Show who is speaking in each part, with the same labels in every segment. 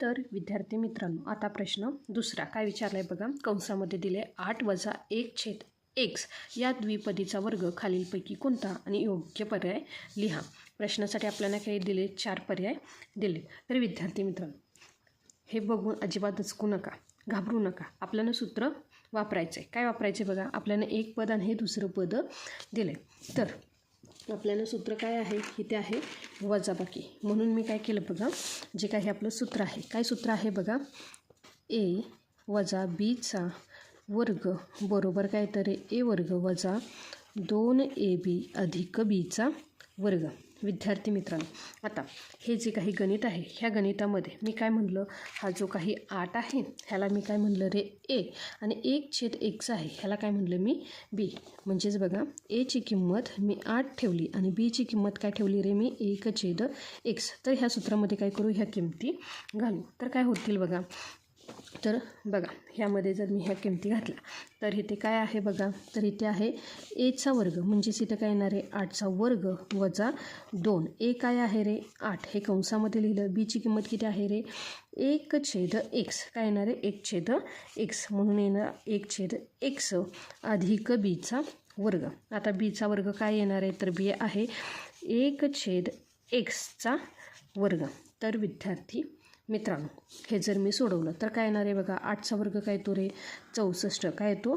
Speaker 1: तर विद्यार्थी मित्रांनो, आता प्रश्न दुसरा काय विचारलाय बघा. कंसामध्ये दिले 8 + 1/x या द्विपदीचा वर्ग खालीलपैकी कोणता आणि योग्य पर्याय लिहा. प्रश्नासाठी आपल्याला काही दिले 4 पर्याय दिले. तर विद्यार्थी मित्रांनो, हे बघून अजिबात दचकू नका, घाबरू नका. आपल्याला सूत्र वापरायचं आहे. काय वापरायचे बघा, आपल्याला एक पद आणि हे दुसरं पद दिले. तर आपल्याला सूत्र काय आहे, इथे आहे वजाबाकी. म्हणून मी काय केलं बघा, जे काही आपलं सूत्र आहे, काय सूत्र आहे बघा, a - bचा वर्ग बरोबर काय तर a वर्ग वजा 2ab अधिक bचा वर्ग. विद्यार्थी मित्रांनो, आता हे जे काही गणित आहे, ह्या गणितामध्ये मी काय म्हणलं, हा जो काही 8 आहे ह्याला मी काय म्हणलं रे a, आणि 1/x आहे ह्याला काय म्हणलं मी b. म्हणजेच बघा, a ची किंमत मी 8 ठेवली आणि b ची किंमत काय ठेवली रे मी 1/x. तर ह्या सूत्रामध्ये काय करू, ह्या किमती घालू. तर काय होतील बघा, तर बघा ह्यामध्ये जर मी ह्या किमती घातल्या तर इथे काय आहे बघा, तर इथे आहे एचा वर्ग, म्हणजेच इथं काय येणार आहे 8चा वर्ग वजा 2. ए काय आहे रे 8, हे कंसामध्ये लिहिलं. बीची किंमत किती आहे रे 1/x, काय येणार आहे 1/x, म्हणून येणार 1/x अधिक बीचा वर्ग. आता बीचा वर्ग काय येणार आहे, तर बी आहे 1/xचा वर्ग. तर विद्यार्थी मित्रांनो, हे जर मी सोडवलं तर काय येणार आहे बघा, 8चा वर्ग काय येतो रे 64, काय येतो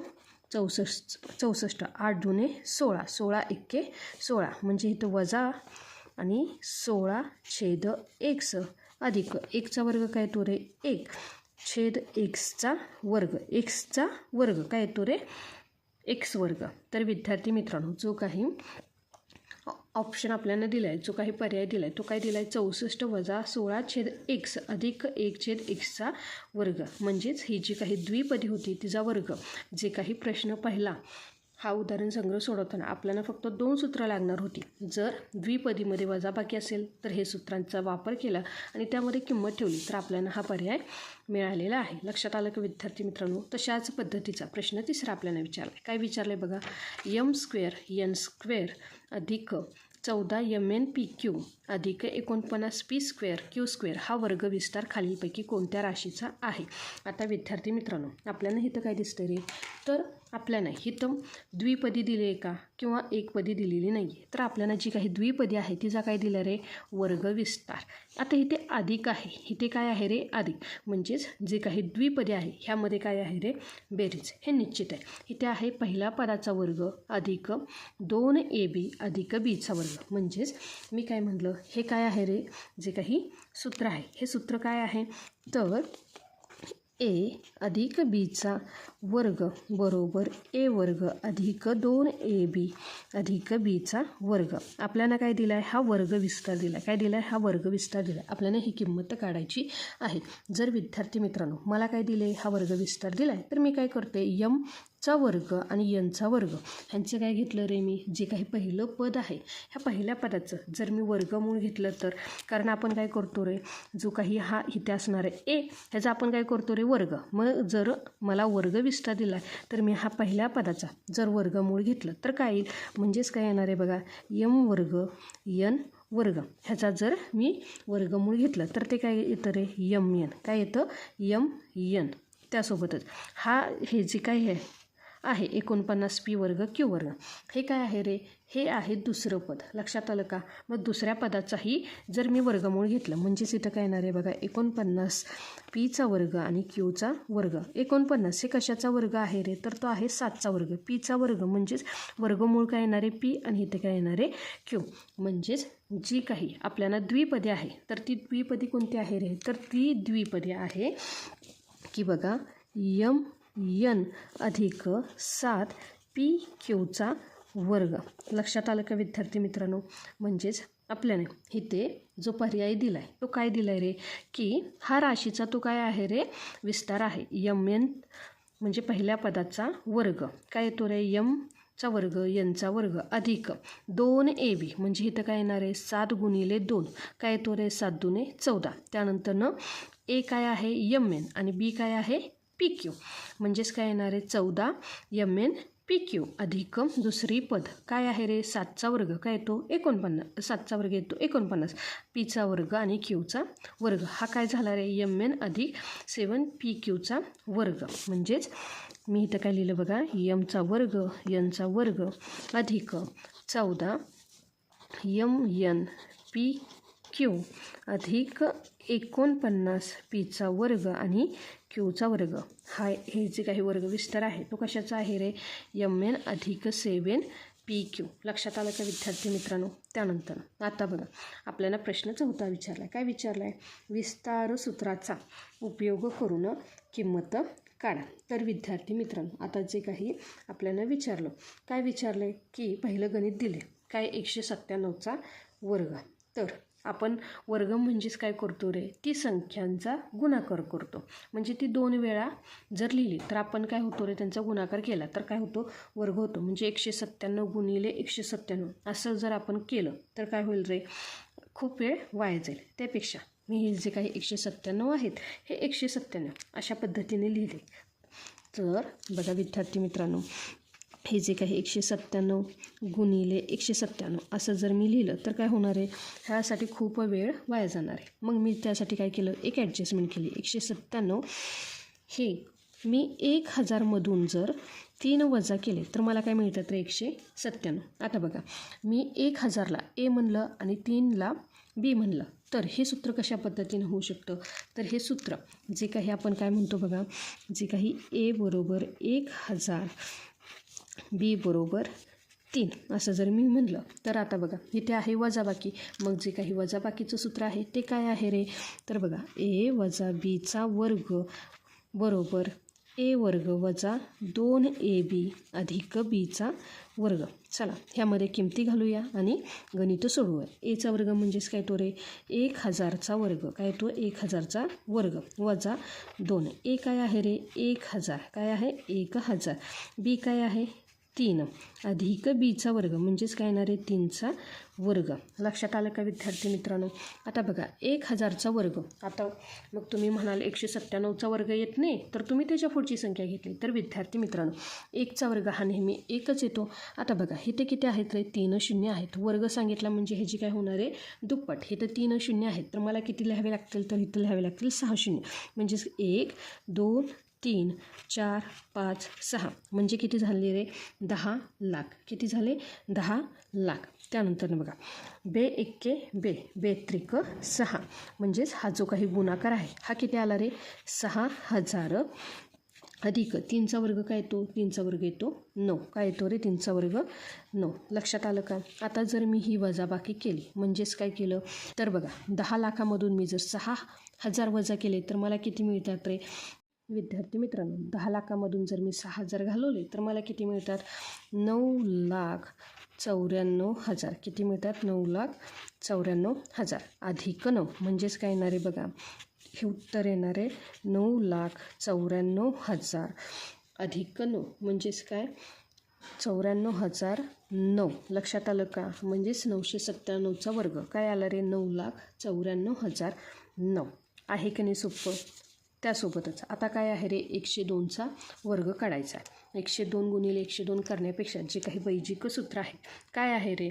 Speaker 1: 64. 8 दुने 16, 16 एक्के 16, म्हणजे इथं वजा आणि 16/x अधिक 1चा वर्ग काय येतो रे 1/xचा वर्ग. एक्सचा वर्ग काय येतो रे x वर्ग. तर विद्यार्थी मित्रांनो, जो काही ऑप्शन आपल्याला दिला आहे, जो काही पर्याय दिला आहे, तो काय दिला आहे 64 वजा 16/x अधिक 1/xचा वर्ग. म्हणजेच ही जी काही द्विपदी होती तिचा वर्ग. जे काही प्रश्न पहिला हा उदाहरण संग्रह सोडवताना आपल्याला फक्त 2 सूत्र लागणार होती. जर द्विपदीमध्ये वजाबाकी असेल तर हे सूत्रांचा वापर केला आणि त्यामध्ये किंमत ठेवली तर आपल्याला हा पर्याय मिळालेला आहे. लक्षात आलं का विद्यार्थी मित्रांनो. तशाच पद्धतीचा प्रश्न तिसरा आपल्याला विचारला. काय विचारलं बघा, m² n² अधिक 14mnpq अधिक 49p²q² हा वर्ग विस्तार खालीलपैकी कोणत्या राशीचा आहे. आता विद्यार्थी मित्रांनो, आपल्याला इथं काय दिसतं रे, तर आपल्याला इथं द्विपदी दिली आहे का किंवा एकपदी दिलेली नाही आहे. तर आपल्याला जी काही द्विपदी आहे तिचा काय दिलं रे वर्ग विस्तार. आता इथे अधिक आहे, इथे काय आहे रे अधिक, म्हणजेच जे काही द्विपदी आहे ह्यामध्ये काय आहे रे बेरीज, हे निश्चित आहे. इथे आहे पहिल्या पदाचा वर्ग अधिक 2ab अधिक bचा वर्ग. म्हणजेच मी काय म्हणलं, हे काय आहे रे, जे काही सूत्र आहे हे सूत्र काय आहे, तर a अधिक bचा वर्ग बरोबर a वर्ग अधिक 2ab अधिक bचा वर्ग. आपल्याला काय दिला आहे, हा वर्ग विस्तार दिला आहे. काय दिला आहे, हा वर्ग विस्तार दिला आहे. आपल्याला ही किंमत काढायची आहे. जर विद्यार्थी मित्रांनो मला काय दिले, हा वर्ग विस्तार दिला आहे, तर मी काय करते, चा वर्ग आणि nचा वर्ग ह्यांचं काय घेतलं रे मी, जे काही पहिलं पद आहे ह्या पहिल्या पदाचं जर मी वर्गमूळ घेतलं तर, कारण आपण काय करतो रे, जो काही हा इथे असणार आहे a ह्याचा आपण काय करतो रे वर्ग. मग जर मला वर्ग विस्तार दिला तर मी हा पहिल्या पदाचा जर वर्गमूळ घेतलं तर काय येईल, म्हणजेच काय येणार आहे बघा, m वर्ग n वर्ग ह्याचा जर मी वर्गमूळ घेतलं तर ते काय येतं रे mn, काय येतं mn. त्यासोबतच हे जे काही आहे 49p वर्ग q वर्ग, हे काय आहे रे, हे आहे दुसरं पद. लक्षात आलं का. मग दुसऱ्या पदाचाही जर मी वर्गमूळ घेतलं म्हणजेच इथं काय येणार आहे बघा 49pचा वर्ग आणि qचा वर्ग. 49 हे कशाचा वर्ग आहे रे, तर तो आहे 7चा वर्ग. pचा वर्ग म्हणजेच वर्गमूळ काय येणार आहे p आणि इथे काय येणार आहे q. म्हणजेच जी काही आपल्याला द्विपदी आहे तर ती द्विपदी कोणती आहे रे, तर ती द्विपदी आहे की बघा n अधिक 7pqचा वर्ग. लक्षात आलं का विद्यार्थी मित्रांनो. म्हणजेच आपल्याने इथे जो पर्याय दिला आहे तो काय दिला आहे रे, की हा राशीचा तो काय आहे रे विस्तार आहे. mn म्हणजे पहिल्या पदाचा वर्ग काय येतो रे चा वर्ग nचा वर्ग अधिक 2ab म्हणजे इथं काय येणार आहे 7 गुणिले 2 काय येतो रे 7 दुने 14. त्यानंतर a काय आहे mn आणि b काय आहे pq. म्हणजेच काय येणार आहे 14mn पी क्यू अधिक दुसरी पद काय आहे रे 7चा वर्ग काय येतो 49 7चा वर्ग येतो 49 पीचा वर्ग आणि क्यूचा वर्ग हा काय झाला रे एम अधिक 7pq वर्ग म्हणजेच मी इथं काय लिहिलं बघा एमचा वर्ग एनचा वर्ग अधिक 14 mn पी क्यू अधिक 49 पीचा वर्ग आणि क्यूचा वर्ग हा हे जे काही वर्ग विस्तार आहे तो कशाचा आहे रे mn अधिक 7pq लक्षात आलं का विद्यार्थी मित्रांनो. त्यानंतर आता बघा आपल्याला प्रश्न 4था विचारला काय विचारला आहे विस्तार सूत्राचा उपयोग करून किंमत काढा. तर विद्यार्थी मित्रांनो आता जे काही आपल्याला विचारलं काय विचारलं आहे की पहिलं गणित दिले काय 197चा वर्ग. तर आपण वर्ग म्हणजेच काय करतो रे ती संख्यांचा गुणाकार करतो म्हणजे ती 2 वेळा जर लिहिली तर आपण काय होतो रे त्यांचा गुणाकार केला तर काय होतो वर्ग होतो म्हणजे 197 गुणिले 197 असं जर आपण केलं तर काय होईल रे खूप वेळ वाया जाईल. त्यापेक्षा मी हे जे काही 197 आहेत हे 197 अशा पद्धतीने लिहिले. तर बघा विद्यार्थी मित्रांनो हे जे काही 197 गुणिले 197 असं जर मी लिहिलं तर काय होणार आहे ह्यासाठी खूप वेळ वाया जाणार आहे. मग मी त्यासाठी काय केलं एक ॲडजस्टमेंट केली 197 हे मी 1000मधून जर 3 वजा केले तर मला काय मिळतात रे 197. आता बघा मी 1000ला ए म्हणलं आणि 3ला बी म्हणलं तर हे सूत्र कशा पद्धतीनं होऊ शकतं तर हे सूत्र जे काही आपण काय म्हणतो बघा जे काही ए बरोबर 1000 बी बरोबर 3 असं जर मी म्हणलं तर आता बघा इथे आहे वजाबाकी मग जे काही वजाबाकीचं सूत्र आहे ते काय आहे रे तर बघा ए वजा बीचा वर्ग बरोबर ए वर्ग वजा 2ab अधिक बीचा वर्ग. चला ह्यामध्ये किमती घालूया आणि गणित सोडवूया. एचा वर्ग म्हणजेच काय तो रे 1000चा वर्ग काय तो 1000चा वर्ग वजा 2 ए काय आहे रे 1000 काय आहे 1000 बी काय आहे 3 अधिक बीचा वर्ग म्हणजेच काय येणार आहे 3चा वर्ग. लक्षात आलं का विद्यार्थी मित्रांनो. आता बघा 1000चा वर्ग आता मग तुम्ही म्हणाल 197चा वर्ग येत नाही तर तुम्ही त्याच्या पुढची संख्या घेतली तर विद्यार्थी मित्रांनो 1चा वर्ग हा नेहमी 1च येतो. आता बघा इथे किती आहेत रे 3 शून्य आहेत वर्ग सांगितला म्हणजे ह्याची काय होणार आहे दुप्पट. हे तर 3 शून्य आहेत तर मला किती लिहावे लागतील तर इथं लिहावे लागतील 6 शून्य म्हणजेच 1 2 3 4 5 6 म्हणजे किती झाले रे 10 लाख. किती झाले 10 लाख. त्यानंतर बघा बे एक्के बे बे त्रिक 6 म्हणजेच हा जो काही गुणाकार आहे हा किती आला रे 6000 अधिक 3चा वर्ग काय येतो 3चा वर्ग येतो 9 काय येतो रे 3चा वर्ग 9. लक्षात आलं का. आता जर मी ही वजाबाकी केली म्हणजेच काय केलं तर बघा 10 लाखामधून मी जर 6000 वजा केले तर मला किती मिळतात रे विद्यार्थी मित्रांनो 10 लाखामधून जर मी 6000 घालवले तर मला किती मिळतात 9,94,000 किती मिळतात 9,94,000 अधिक 9 म्हणजेच काय येणार आहे बघा हे उत्तर येणार आहे 9,94,000 अधिक 9 म्हणजेच काय 94,009. लक्षात आलं का म्हणजेच 997चा वर्ग काय आला रे 9,94,009 आहे की नाही सोपं. त्यासोबतच आता काय आहे रे 102चा वर्ग काढायचा आहे. 102 गुणिले 102 करण्यापेक्षा जे काही वैजिक सूत्र आहे काय आहे रे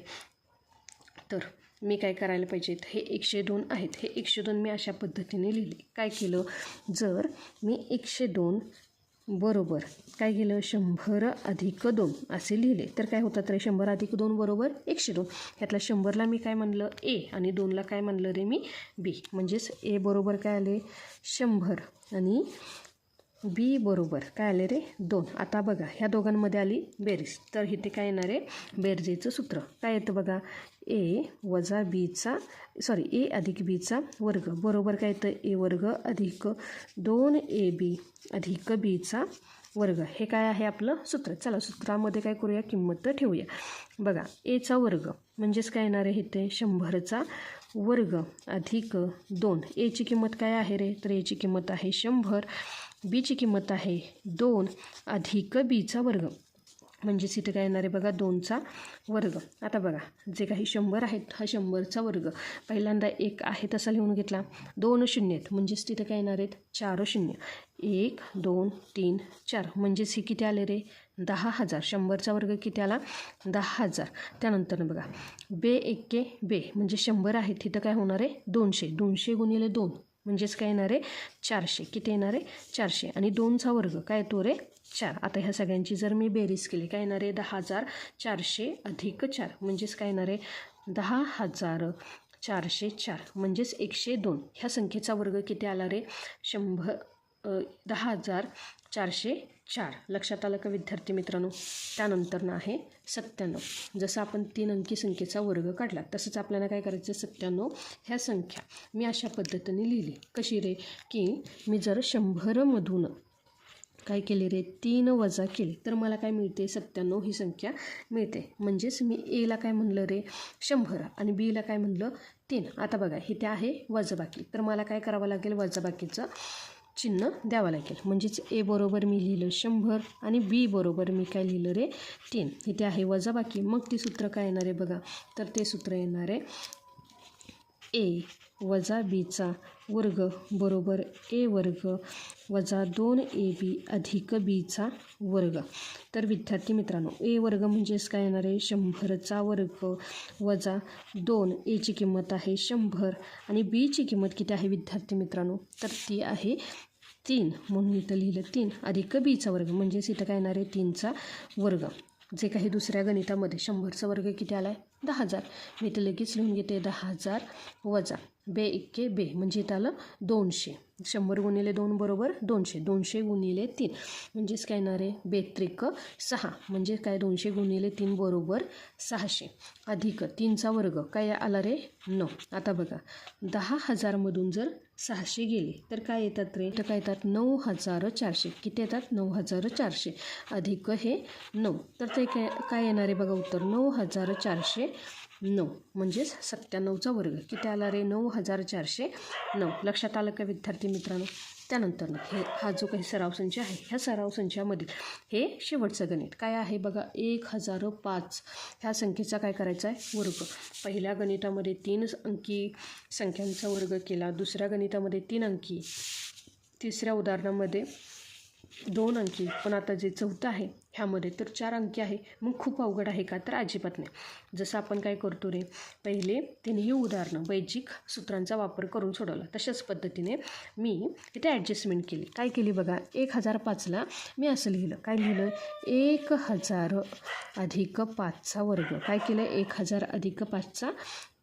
Speaker 1: तर मी काय करायला पाहिजे हे 102 आहेत हे 102 मी अशा पद्धतीने लिहिले. काय केलं जर मी 102 बरोबर काय केलं 100 अधिक 2 असे लिहिले तर काय होतात रे 100 अधिक 2 बरोबर 102. ह्यातला 100ला मी काय म्हणलं ए आणि 2ला काय म्हणलं रे मी बी म्हणजेच ए बरोबर काय आले 100 आणि बी बरोबर काय आले रे 2. आता बघा ह्या दोघांमध्ये आली बेरीज तर इथे काय येणार आहे बेरजेचं सूत्र काय येतं बघा ए वजा बीचा ए अधिक बीचा वर्ग बरोबर काय येतं ए वर्ग अधिक 2ab अधिक बीचा वर्ग. हे काय आहे आपलं सूत्र. चला सूत्रामध्ये काय करूया किंमत ठेवूया. बघा एचा वर्ग म्हणजेच काय येणार आहे इथे 100चा वर्ग अधिक 2 एची किंमत काय आहे रे तर एची किंमत आहे 100 बीची किंमत आहे 2 अधिक बीचा वर्ग म्हणजेच इथं काय येणार आहे बघा 2चा वर्ग. आता बघा जे काही 100 आहेत हा 100चा वर्ग. पहिल्यांदा 1 आहे तसा लिहून घेतला. 2 शून्य आहेत म्हणजेच तिथं काय येणार आहेत 4 शून्य. 1 2 3 4 म्हणजेच हे किती आले रे 10,000. 100चा वर्ग किती आला 10,000. त्यानंतर बघा बे एक्के बे म्हणजे 100 आहेत तिथं काय होणार आहे 200. 200 गुणिले 2 म्हणजेच काय येणार आहे 400. किती येणार आहे 400. आणि 2चा वर्ग काय येतो रे 4. आता ह्या सगळ्यांची जर मी बेरीज केली काय येणार आहे 10,400 अधिक 4 म्हणजेच काय येणार आहे 10,404 म्हणजेच 102. ह्या संख्येचा वर्ग किती आला रे 10,404. लक्षात आलं का विद्यार्थी मित्रांनो. त्यानंतर ना आहे 97. जसं आपण 3 अंकी संख्येचा वर्ग काढला तसंच आपल्याला काय करायचं 97 ह्या संख्या मी अशा पद्धतीने लिहिली. कशी रे की मी जर 100मधून काय केले रे 3 वजा केले तर मला काय मिळते 97 ही संख्या मिळते. म्हणजेच मी एला काय म्हणलं रे 100 आणि बीला काय म्हणलं 3. आता बघा इथे आहे वजाबाकी तर मला काय करावं लागेल वजाबाकीचं चिन्ह द्यावं लागेल. म्हणजेच ए बरोबर मी लिहिलं 100 आणि बी बरोबर मी काय लिहिलं रे 3. इथे आहे वजाबाकी. मग ती सूत्र काय येणार आहे बघा तर ते सूत्र येणार आहे ए वजा बीचा वर्ग बरोबर ए वर्ग वजा 2ab अधिक बीचा वर्ग. तर विद्यार्थी मित्रांनो ए वर्ग म्हणजेच काय येणार आहे 100चा वर्ग वजा 2 एची किंमत आहे 100 आणि बीची किंमत किती आहे विद्यार्थी मित्रांनो तर ती आहे 3 म्हणून इथं लिहिलं 3 अधिक बीचा वर्ग म्हणजेच इथं काय येणार आहे 3चा वर्ग. जे काही दुसऱ्या गणितामध्ये 100चा वर्ग किती आला आहे 10,000. मी इथं लगेच लिहून घेते 10,000 वजा बे एक्के बे म्हणजे इथं आलं 200. 100 गुणिले 2 बरोबर 200. 200 गुणिले 3 म्हणजेच काय येणार आहे 2 6 म्हणजे काय 200 गुणिले 3 बरोबर 600 अधिक 3चा वर्ग काय आला रे 9. आता बघा 10,000मधून जर 600 गेले तर काय येतात रे तर काय येतात 9,400. किती येतात 9,400 अधिक हे 9 तर ते काय येणार आहे बघा उत्तर 9,409 म्हणजेच 97चा वर्ग किती आला रे 9,409. लक्षात आलं का विद्यार्थी मित्रांनो. त्यानंतर हे हा जो काही सराव संच आहे ह्या सराव संचामधील हे शेवटचं गणित काय आहे बघा 1005 ह्या संख्येचा काय करायचा आहे वर्ग. पहिल्या गणितामध्ये 3 अंकी संख्यांचा वर्ग केला. दुसऱ्या गणितामध्ये 3 अंकी. तिसऱ्या उदाहरणामध्ये 2 अंकी. पण आता जे चौथं आहे ह्यामध्ये तर 4 अंकी आहे. मग खूप अवघड आहे का तर अजिबात नाही. जसं आपण काय करतो रे पहिले तिन्ही उदाहरणं वैजिक सूत्रांचा वापर करून सोडवलं तशाच पद्धतीने मी इथे ॲडजस्टमेंट केली. काय केली बघा 1005ला मी असं लिहिलं काय लिहिलं 1000 अधिक 5चा वर्ग. काय केलं 1000 अधिक 5चा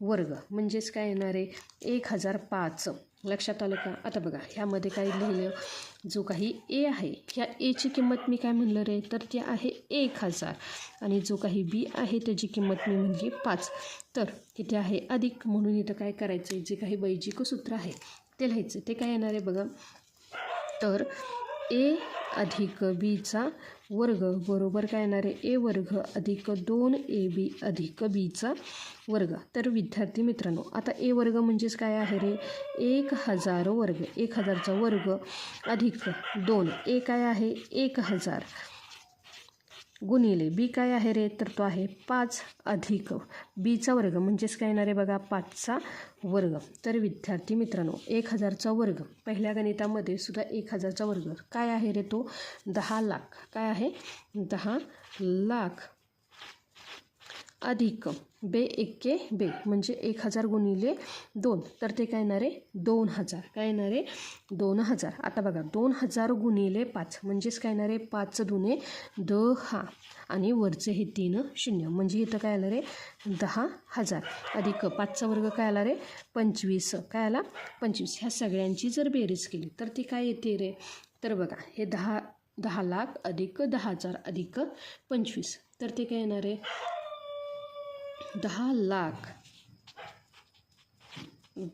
Speaker 1: वर्ग म्हणजेच काय येणार आहे 1005. लक्षात आलं का. आता बघा ह्यामध्ये काय लिहिलं जो काही ए आहे ह्या एची किंमत मी काय म्हणलं रे तर ती आहे 1000 आणि जो काही बी आहे त्याची किंमत मी म्हणली 5. तर किती आहे अधिक म्हणून इथं काय करायचं जे काही वैजिक सूत्र आहे ते लिहायचं. ते काय येणार आहे बघा तर ए अधिक बीचा वर्ग बरोबर काय येणार आहे ए वर्ग अधिक 2ab अधिक बीचा वर्ग. तर विद्यार्थी मित्रांनो आता ए वर्ग म्हणजेच काय आहे रे 1000 वर्ग 1000चा वर्ग अधिक 2 ए काय आहे 1000 गुणिले बी काय आहे रे तर तो आहे 5 अधिक बीचा वर्ग म्हणजेच काय येणार आहे बघा 5चा वर्ग. तर विद्यार्थी मित्रांनो 1000चा वर्ग पहिल्या गणितामध्ये सुद्धा 1000चा वर्ग काय आहे रे तो 10 लाख. काय आहे 10 लाख अधिक बे एक्के बे म्हणजे 1000 गुणिले 2 तर ते काय येणार आहे 2000. काय येणार आहे 2000. आता बघा 2000 गुणिले 5 म्हणजेच काय येणार आहे 5 दुने 10 आणि वरचे हे 3 शून्य म्हणजे इथं काय आलं रे 10,000 अधिक 5चा वर्ग काय आला रे 25. काय आला 25. ह्या सगळ्यांची जर बेरीज केली तर ती काय येते रे तर बघा हे 10 लाख अधिक 10,000 अधिक 25 तर ते काय येणार आहे 10 लाख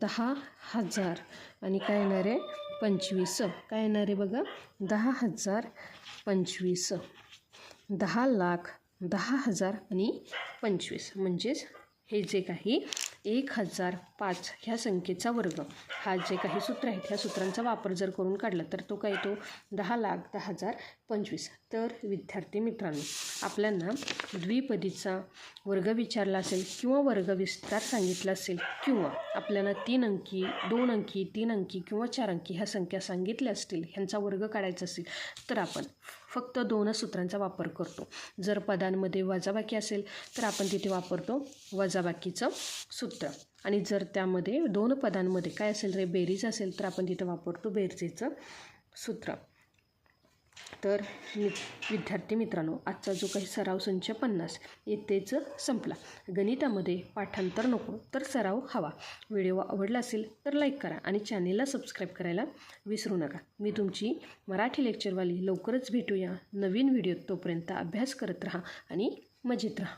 Speaker 1: 10,000 आणि काय येणार आहे 25. काय येणार आहे बघा 10,000 25 10 लाख 10,000 आणि 25 म्हणजेच हे जे काही 1005 ह्या संख्येचा वर्ग. हा जे काही सूत्र आहेत ह्या सूत्रांचा वापर जर करून काढला तर तो काय येतो 10,10,025. तर विद्यार्थी मित्रांनो, आपल्याला द्विपदीचा वर्ग विचारला असेल किंवा वर्ग विस्तार सांगितला असेल किंवा आपल्याला 3 अंकी 2 अंकी 3 अंकी किंवा 4 अंकी ह्या संख्या सांगितल्या असतील, ह्यांचा वर्ग काढायचा असेल तर आपण फक्त 2 सूत्रांचा वापर करतो. जर पदांमध्ये वजाबाकी असेल तर आपण तिथे वापरतो वजाबाकीचं सूत्र, आणि जर त्यामध्ये 2 पदांमध्ये काय असेल रे बेरीज असेल तर आपण तिथे वापरतो बेरजेचं सूत्र. तर विद्यार्थी मित्रांनो, आजचा जो काही सराव संच 50 इथेच संपला. गणितामध्ये पाठांतर नको तर सराव हवा. व्हिडिओ आवडला असेल तर लाईक करा आणि चॅनेलला सबस्क्राईब करायला विसरू नका. मी तुमची मराठी लेक्चरवाली लवकरच भेटूया नवीन व्हिडिओ. तोपर्यंत अभ्यास करत राहा आणि मजेत राहा.